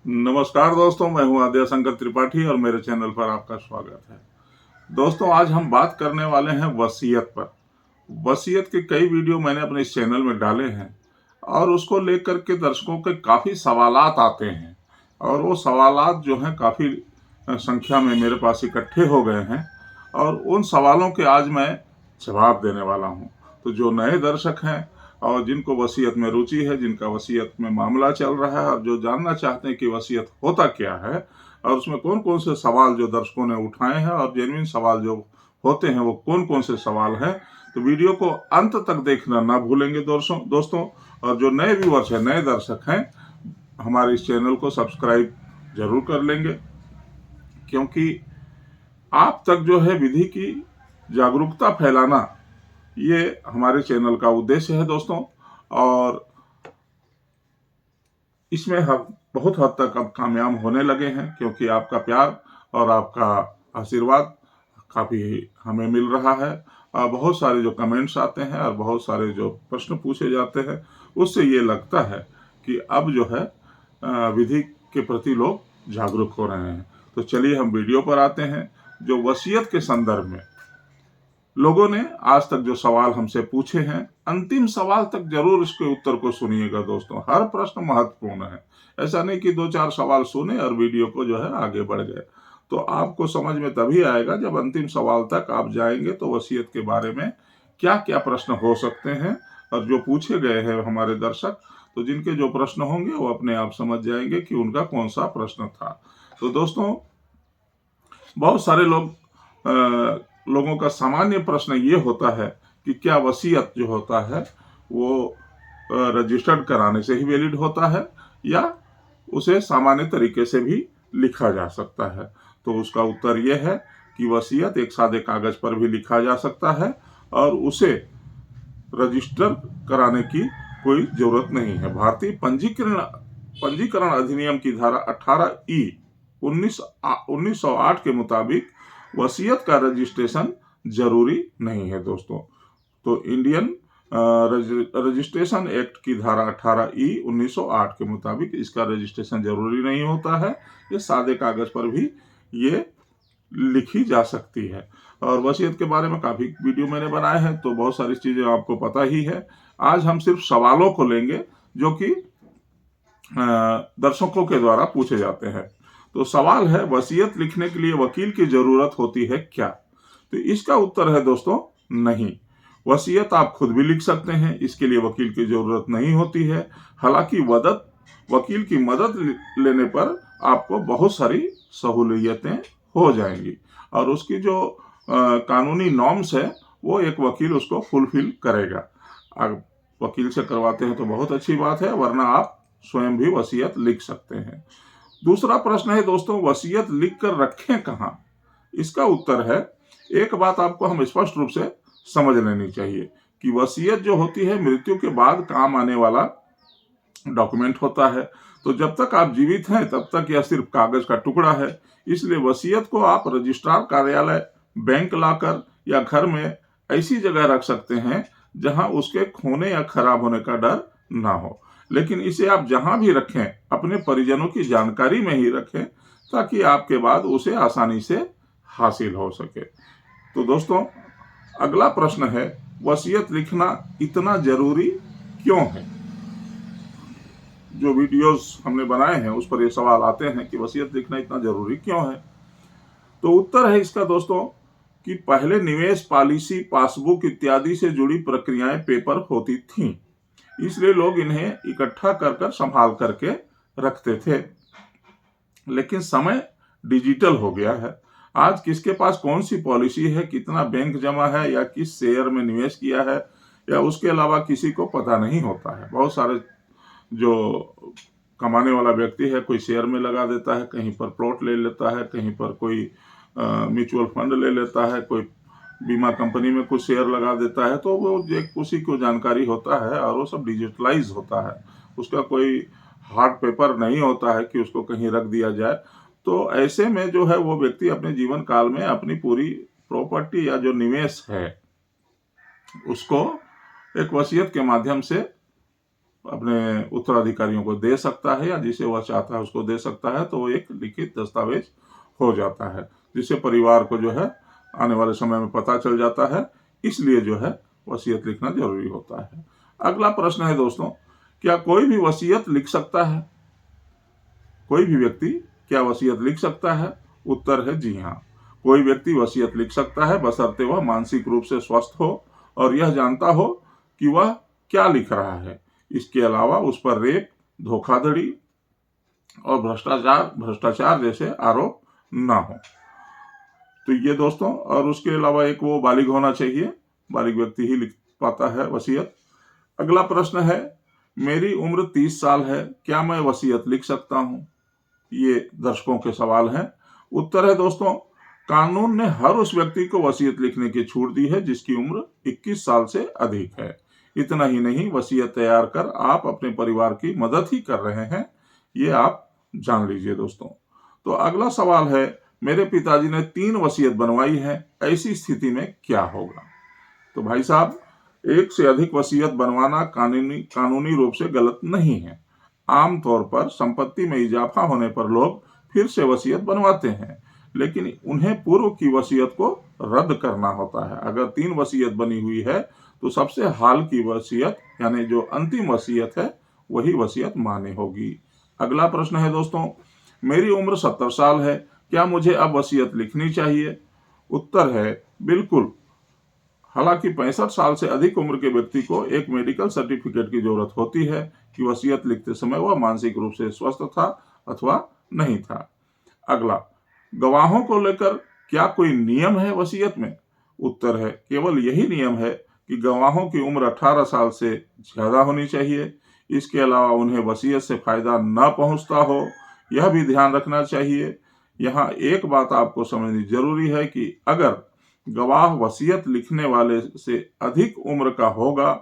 नमस्कार दोस्तों, मैं हूं आद्या शंकर त्रिपाठी और मेरे चैनल पर आपका स्वागत है। दोस्तों, आज हम बात करने वाले हैं वसीयत पर। वसीयत के कई वीडियो मैंने अपने इस चैनल में डाले हैं और उसको लेकर के दर्शकों के काफ़ी सवालात आते हैं और वो सवालात जो हैं काफ़ी संख्या में मेरे पास इकट्ठे हो गए हैं और उन सवालों के आज मैं जवाब देने वाला हूं। तो जो नए दर्शक हैं और जिनको वसीयत में रुचि है, जिनका वसीयत में मामला चल रहा है और जो जानना चाहते हैं कि वसीयत होता क्या है और उसमें कौन कौन से सवाल जो दर्शकों ने उठाए हैं और जेन्युइन सवाल जो होते हैं वो कौन कौन से सवाल हैं, तो वीडियो को अंत तक देखना ना भूलेंगे दोस्तों। और जो नए व्यूअर्स हैं, नए दर्शक हैं, हमारे इस चैनल को सब्सक्राइब जरूर कर लेंगे, क्योंकि आप तक जो है विधि की जागरूकता फैलाना ये हमारे चैनल का उद्देश्य है दोस्तों। और इसमें हम बहुत हद तक अब कामयाब होने लगे हैं, क्योंकि आपका प्यार और आपका आशीर्वाद काफ़ी हमें मिल रहा है। और बहुत सारे जो कमेंट्स आते हैं और बहुत सारे जो प्रश्न पूछे जाते हैं, उससे ये लगता है कि अब जो है विधि के प्रति लोग जागरूक हो रहे हैं। तो चलिए हम वीडियो पर आते हैं। जो वसीयत के संदर्भ में लोगों ने आज तक जो सवाल हमसे पूछे हैं, अंतिम सवाल तक जरूर इसके उत्तर को सुनिएगा दोस्तों। हर प्रश्न महत्वपूर्ण है। ऐसा नहीं कि 2-4 सवाल सुने और वीडियो को जो है आगे बढ़ गए। तो आपको समझ में तभी आएगा जब अंतिम सवाल तक आप जाएंगे तो वसीयत के बारे में क्या क्या प्रश्न हो सकते हैं और जो पूछे गए हैं हमारे दर्शक, तो जिनके जो प्रश्न होंगे वो अपने आप समझ जाएंगे कि उनका कौन सा प्रश्न था। तो दोस्तों, बहुत सारे लोगों का सामान्य प्रश्न ये होता है कि क्या वसीयत जो होता है वो रजिस्टर्ड कराने से ही वैलिड होता है या उसे सामान्य तरीके से भी लिखा जा सकता है। तो उसका उत्तर यह है कि वसीयत एक सादे कागज पर भी लिखा जा सकता है और उसे रजिस्टर कराने की कोई जरूरत नहीं है। भारतीय पंजीकरण अधिनियम की धारा 18E 1908 के मुताबिक वसीयत का रजिस्ट्रेशन जरूरी नहीं है दोस्तों। तो इंडियन रजिस्ट्रेशन एक्ट की धारा 18E 1908 के मुताबिक इसका रजिस्ट्रेशन जरूरी नहीं होता है। ये सादे कागज पर भी ये लिखी जा सकती है। और वसीयत के बारे में काफी वीडियो मैंने बनाए हैं, तो बहुत सारी चीजें आपको पता ही है। आज हम सिर्फ सवालों को लेंगे जो कि दर्शकों के द्वारा पूछे जाते हैं। तो सवाल है, वसीयत लिखने के लिए वकील की जरूरत होती है क्या? तो इसका उत्तर है दोस्तों, नहीं। वसीयत आप खुद भी लिख सकते हैं, इसके लिए वकील की जरूरत नहीं होती है। हालांकि वकील की मदद लेने पर आपको बहुत सारी सहूलियतें हो जाएंगी और उसकी जो कानूनी नॉर्म्स है वो एक वकील उसको फुलफिल करेगा। अगर वकील से करवाते हैं तो बहुत अच्छी बात है, वरना आप स्वयं भी वसीयत लिख सकते हैं। दूसरा प्रश्न है दोस्तों, वसीयत लिख कर रखें कहाँ? इसका उत्तर है, एक बात आपको हम स्पष्ट रूप से समझ लेनी चाहिए कि वसीयत जो होती है मृत्यु के बाद काम आने वाला डॉक्यूमेंट होता है। तो जब तक आप जीवित हैं तब तक यह सिर्फ कागज का टुकड़ा है। इसलिए वसीयत को आप रजिस्ट्रार कार्यालय, बैंक लाकर या घर में ऐसी जगह रख सकते हैं जहां उसके खोने या खराब होने का डर ना हो। लेकिन इसे आप जहां भी रखें अपने परिजनों की जानकारी में ही रखें, ताकि आपके बाद उसे आसानी से हासिल हो सके। तो दोस्तों, अगला प्रश्न है, वसीयत लिखना इतना जरूरी क्यों है? जो वीडियोस हमने बनाए हैं उस पर ये सवाल आते हैं कि वसीयत लिखना इतना जरूरी क्यों है। तो उत्तर है इसका दोस्तों कि पहले निवेश पॉलिसी, पासबुक इत्यादि से जुड़ी प्रक्रियाएं पेपर होती थीं, इसलिए लोग इन्हें इकट्ठा कर कर संभाल करके रखते थे। लेकिन समय डिजिटल हो गया है। आज किसके पास कौन सी पॉलिसी है, कितना बैंक जमा है या किस शेयर में निवेश किया है, या उसके अलावा किसी को पता नहीं होता है। बहुत सारे जो कमाने वाला व्यक्ति है, कोई शेयर में लगा देता है, कहीं पर प्लॉट ले लेता है, कहीं पर कोई म्यूचुअल फंड ले लेता है, कोई बीमा कंपनी में कुछ शेयर लगा देता है, तो वो एक उसी को जानकारी होता है और वो सब डिजिटलाइज होता है। उसका कोई हार्ड पेपर नहीं होता है कि उसको कहीं रख दिया जाए। तो ऐसे में जो है वो व्यक्ति अपने जीवन काल में अपनी पूरी प्रॉपर्टी या जो निवेश है उसको एक वसीयत के माध्यम से अपने उत्तराधिकारियों को दे सकता है या जिसे वह चाहता है उसको दे सकता है, तो वो एक लिखित दस्तावेज हो जाता है, जिससे परिवार को जो है आने वाले समय में पता चल जाता है। इसलिए जो है वसीयत लिखना जरूरी होता है। अगला प्रश्न है दोस्तों, क्या कोई भी वसीयत लिख सकता है? कोई भी व्यक्ति क्या वसीयत लिख सकता है? उत्तर है जी हाँ, कोई व्यक्ति वसीयत लिख सकता है, बशर्ते वह मानसिक रूप से स्वस्थ हो और यह जानता हो कि वह क्या लिख रहा है। इसके अलावा उस पर रेप, धोखाधड़ी और भ्रष्टाचार जैसे आरोप ना हो। तो ये दोस्तों, और उसके अलावा एक वो बालिग होना चाहिए, बालिग व्यक्ति ही लिख पाता है वसीयत। अगला प्रश्न है, मेरी उम्र 30 साल है, क्या मैं वसीयत लिख सकता हूं? ये दर्शकों के सवाल हैं। उत्तर है दोस्तों, कानून ने हर उस व्यक्ति को वसीयत लिखने की छूट दी है जिसकी उम्र 21 साल से अधिक है। इतना ही नहीं, वसीयत तैयार कर आप अपने परिवार की मदद ही कर रहे हैं, ये आप जान लीजिए दोस्तों। तो अगला सवाल है, मेरे पिताजी ने 3 वसीयत बनवाई है, ऐसी स्थिति में क्या होगा? तो भाई साहब, एक से अधिक वसीयत बनवाना कानूनी रूप से गलत नहीं है। आमतौर पर संपत्ति में इजाफा होने पर लोग फिर से वसीयत बनवाते हैं, लेकिन उन्हें पूर्व की वसीयत को रद्द करना होता है। अगर 3 वसीयत बनी हुई है तो सबसे हाल की वसीयत यानी जो अंतिम वसीयत है वही वसीयत मान्य होगी। अगला प्रश्न है दोस्तों, मेरी उम्र 70 साल है, क्या मुझे अब वसीयत लिखनी चाहिए? उत्तर है बिल्कुल। हालांकि 65 साल से अधिक उम्र के व्यक्ति को एक मेडिकल सर्टिफिकेट की जरूरत होती है कि वसीयत लिखते समय वह मानसिक रूप से स्वस्थ था अथवा नहीं था। अगला, गवाहों को लेकर क्या कोई नियम है वसीयत में? उत्तर है केवल यही नियम है कि गवाहों की उम्र 18 साल से ज्यादा होनी चाहिए। इसके अलावा उन्हें वसीयत से फायदा न पहुंचता हो, यह भी ध्यान रखना चाहिए। यहाँ एक बात आपको समझनी जरूरी है कि अगर गवाह वसीयत लिखने वाले से अधिक उम्र का होगा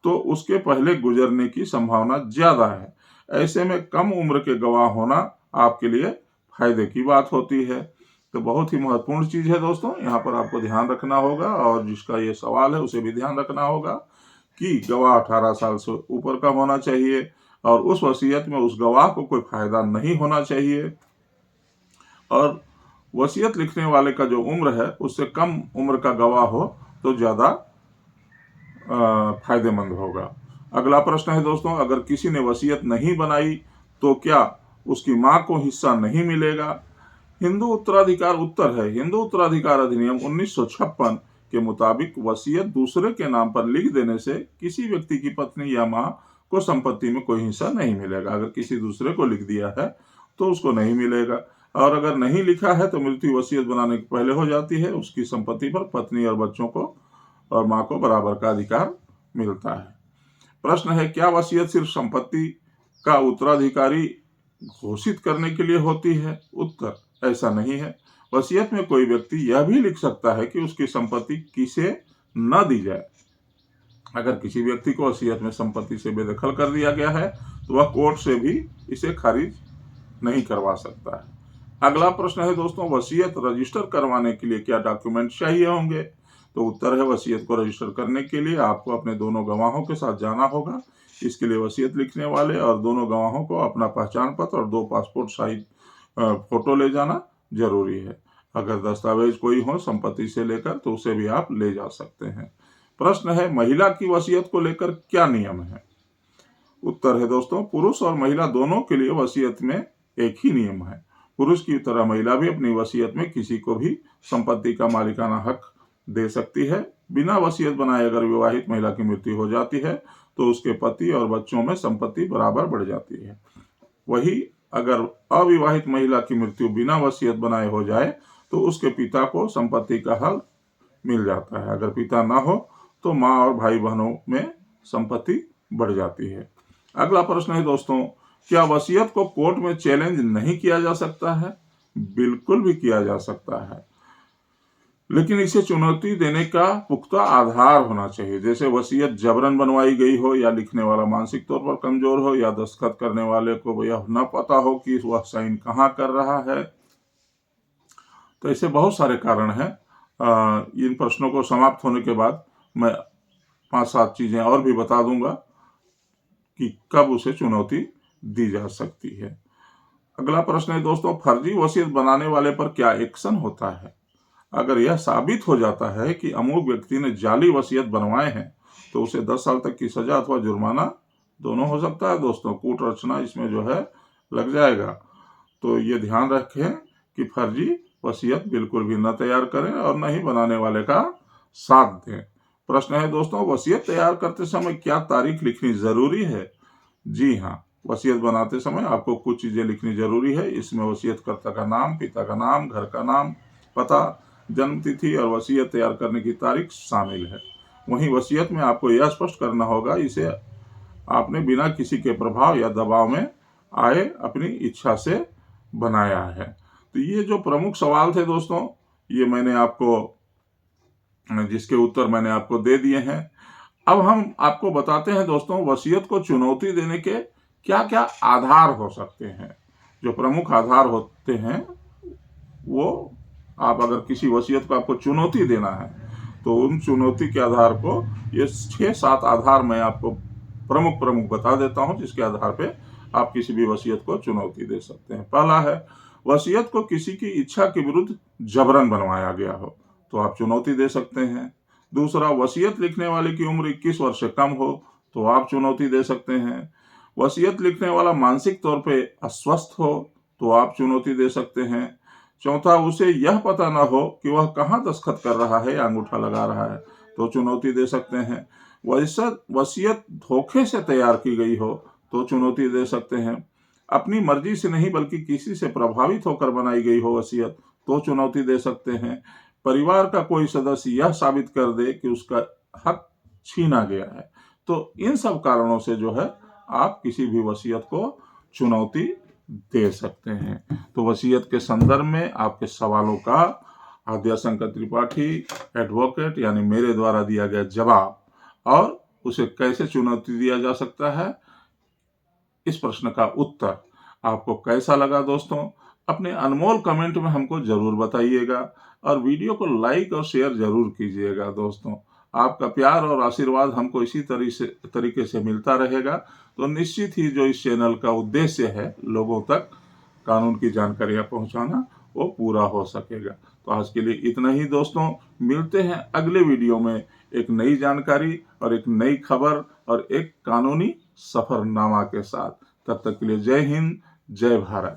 तो उसके पहले गुजरने की संभावना ज्यादा है। ऐसे में कम उम्र के गवाह होना आपके लिए फायदे की बात होती है। तो बहुत ही महत्वपूर्ण चीज है दोस्तों, यहाँ पर आपको ध्यान रखना होगा, और जिसका ये सवाल है उसे भी ध्यान रखना होगा कि गवाह 18 साल से ऊपर का होना चाहिए और उस वसीयत में उस गवाह को कोई फायदा नहीं होना चाहिए, और वसीयत लिखने वाले का जो उम्र है उससे कम उम्र का गवाह हो तो ज्यादा फायदेमंद होगा। अगला प्रश्न है दोस्तों, अगर किसी ने वसीयत नहीं बनाई तो क्या उसकी मां को हिस्सा नहीं मिलेगा? हिंदू उत्तराधिकार अधिनियम 1956 के मुताबिक वसीयत दूसरे के नाम पर लिख देने से किसी व्यक्ति की पत्नी या मां को संपत्ति में कोई हिस्सा नहीं मिलेगा। अगर किसी दूसरे को लिख दिया है तो उसको नहीं मिलेगा, और अगर नहीं लिखा है तो मृत्यु वसीयत बनाने के पहले हो जाती है। उसकी संपत्ति पर पत्नी और बच्चों को और मां को बराबर का अधिकार मिलता है। प्रश्न है, क्या वसीयत सिर्फ संपत्ति का उत्तराधिकारी घोषित करने के लिए होती है? उत्तर, ऐसा नहीं है। वसीयत में कोई व्यक्ति यह भी लिख सकता है कि उसकी संपत्ति किसे न दी जाए। अगर किसी व्यक्ति को वसीयत में संपत्ति से बेदखल कर दिया गया है तो वह कोर्ट से भी इसे खारिज नहीं करवा सकता है। अगला प्रश्न है दोस्तों, वसीयत रजिस्टर करवाने के लिए क्या डॉक्यूमेंट चाहिए होंगे? तो उत्तर है, वसीयत को रजिस्टर करने के लिए आपको अपने दोनों गवाहों के साथ जाना होगा। इसके लिए वसीयत लिखने वाले और दोनों गवाहों को अपना पहचान पत्र और 2 पासपोर्ट साइज फोटो ले जाना जरूरी है। अगर दस्तावेज कोई हो संपत्ति से लेकर तो उसे भी आप ले जा सकते हैं। प्रश्न है, महिला की वसीयत को लेकर क्या नियम है? उत्तर है दोस्तों, पुरुष और महिला दोनों के लिए वसीयत में एक ही नियम है। पुरुष की तरह महिला भी अपनी वसीयत में किसी को भी संपत्ति का मालिकाना हक दे सकती है। बिना वसीयत बनाए अगर विवाहित महिला की मृत्यु हो जाती है तो उसके पति और बच्चों में संपत्ति बराबर बढ़ जाती है। वही अगर अविवाहित महिला की मृत्यु बिना वसीयत बनाए हो जाए तो उसके पिता को संपत्ति का हक मिल जाता है। अगर पिता ना हो तो माँ और भाई बहनों में संपत्ति बढ़ जाती है। अगला प्रश्न है दोस्तों, क्या वसीयत को कोर्ट में चैलेंज नहीं किया जा सकता है? बिल्कुल भी किया जा सकता है, लेकिन इसे चुनौती देने का पुख्ता आधार होना चाहिए। जैसे वसीयत जबरन बनवाई गई हो, या लिखने वाला मानसिक तौर पर कमजोर हो, या दस्तखत करने वाले को यह न पता हो कि वह साइन कहाँ कर रहा है। तो ऐसे बहुत सारे कारण हैं। इन प्रश्नों को समाप्त होने के बाद मैं 5-7 चीजें और भी बता दूंगा। कि कब उसे चुनौती दी जा सकती है। अगला प्रश्न है दोस्तों, फर्जी वसीयत बनाने वाले पर क्या एक्शन होता है? अगर यह साबित हो जाता है कि अमुक व्यक्ति ने जाली वसीयत बनवाए हैं तो उसे 10 साल तक की सजा अथवा जुर्माना दोनों हो सकता है दोस्तों। कूट रचना इसमें जो है लग जाएगा। तो ये ध्यान रखें कि फर्जी वसीयत बिल्कुल भी न तैयार करें और न ही बनाने वाले का साथ दें। प्रश्न है दोस्तों, वसीयत तैयार करते समय क्या तारीख लिखनी जरूरी है? जी हाँ, वसीयत बनाते समय आपको कुछ चीजें लिखनी जरूरी है। इसमें वसीयतकर्ता का नाम, पिता का नाम, घर का नाम, पता, जन्म तिथि और वसीयत तैयार करने की तारीख शामिल है। वहीं वसीयत में आपको यह स्पष्ट करना होगा इसे आपने बिना किसी के प्रभाव या दबाव में आए अपनी इच्छा से बनाया है। तो ये जो प्रमुख सवाल थे दोस्तों, ये मैंने आपको जिसके उत्तर मैंने आपको दे दिए हैं। अब हम आपको बताते हैं दोस्तों, वसीयत को चुनौती देने के क्या क्या आधार हो सकते हैं। जो प्रमुख आधार होते हैं वो, आप अगर किसी वसीयत को आपको चुनौती देना है तो उन चुनौती के आधार को, ये 6-7 आधार मैं आपको प्रमुख बता देता हूं जिसके आधार पे आप किसी भी वसीयत को चुनौती दे सकते हैं। पहला है, वसीयत को किसी की इच्छा के विरुद्ध जबरन बनवाया गया हो तो आप चुनौती दे सकते हैं। दूसरा, वसीयत लिखने वाले की उम्र 21 वर्ष से कम हो तो आप चुनौती दे सकते हैं। वसीयत लिखने वाला मानसिक तौर पे अस्वस्थ हो तो आप चुनौती दे सकते हैं। चौथा, उसे यह पता ना हो कि वह कहाँ दस्तखत कर रहा है या अंगूठा लगा रहा है तो चुनौती दे सकते हैं। वसीयत धोखे से तैयार की गई हो तो चुनौती दे सकते हैं। अपनी मर्जी से नहीं बल्कि किसी से प्रभावित होकर बनाई गई हो वसीयत तो चुनौती दे सकते हैं। परिवार का कोई सदस्य यह साबित कर दे कि उसका हक छीना गया है तो इन सब कारणों से जो है आप किसी भी वसीयत को चुनौती दे सकते हैं। तो वसीयत के संदर्भ में आपके सवालों का आद्याशंकर त्रिपाठी एडवोकेट यानी मेरे द्वारा दिया गया जवाब और उसे कैसे चुनौती दिया जा सकता है, इस प्रश्न का उत्तर आपको कैसा लगा दोस्तों? अपने अनमोल कमेंट में हमको जरूर बताइएगा और वीडियो को लाइक और शेयर जरूर कीजिएगा दोस्तों। आपका प्यार और आशीर्वाद हमको इसी तरीके से मिलता रहेगा तो निश्चित ही जो इस चैनल का उद्देश्य है लोगों तक कानून की जानकारियां पहुंचाना, वो पूरा हो सकेगा। तो आज के लिए इतना ही दोस्तों, मिलते हैं अगले वीडियो में एक नई जानकारी और एक नई खबर और एक कानूनी सफरनामा के साथ। तब तक के लिए जय हिंद, जय भारत।